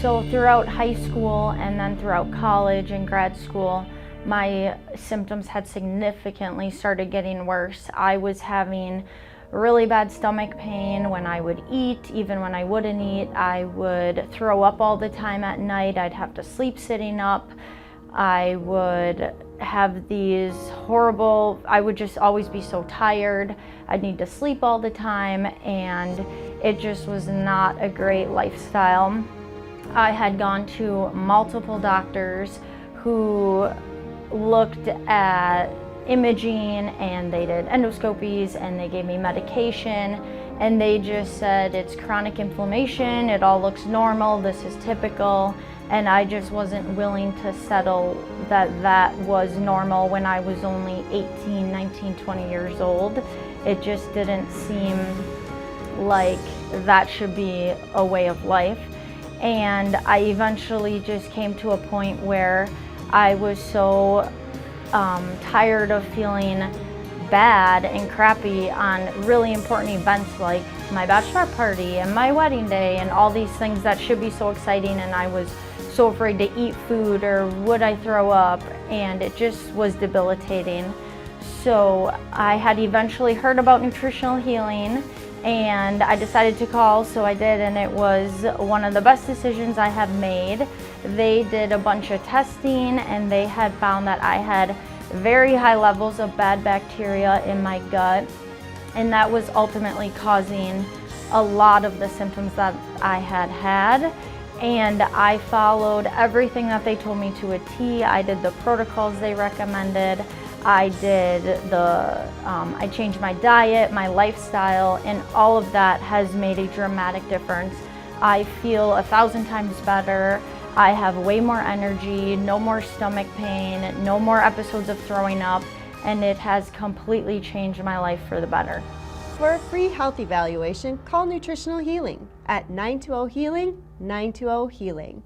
So throughout high school and then throughout college and grad school, my symptoms had significantly started getting worse. I was having really bad stomach pain when I would eat, even when I wouldn't eat. I would throw up all the time at night. I'd have to sleep sitting up. I would have these horrible, I would just always be so tired. I'd need to sleep all the time, and it just was not a great lifestyle. I had gone to multiple doctors who looked at imaging, and they did endoscopies, and they gave me medication, and they just said it's chronic inflammation, it all looks normal, this is typical. And I just wasn't willing to settle that was normal when I was only 18, 19, 20 years old. It just didn't seem like that should be a way of life. And I eventually just came to a point where I was so tired of feeling bad and crappy on really important events like my bachelor party and my wedding day and all these things that should be so exciting, and I was so afraid to eat food or would I throw up, and it just was debilitating. So I had eventually heard about Nutritional Healing, and I decided to call, so I did, and it was one of the best decisions I have made. They did a bunch of testing, and they had found that I had very high levels of bad bacteria in my gut, and that was ultimately causing a lot of the symptoms that I had. And I followed everything that they told me to a T. I did the protocols they recommended. I changed my diet, my lifestyle, and all of that has made a dramatic difference. I feel 1,000 times better. I have way more energy, no more stomach pain, no more episodes of throwing up, and it has completely changed my life for the better. For a free health evaluation, call Nutritional Healing at 920-HEALING, 920-HEALING.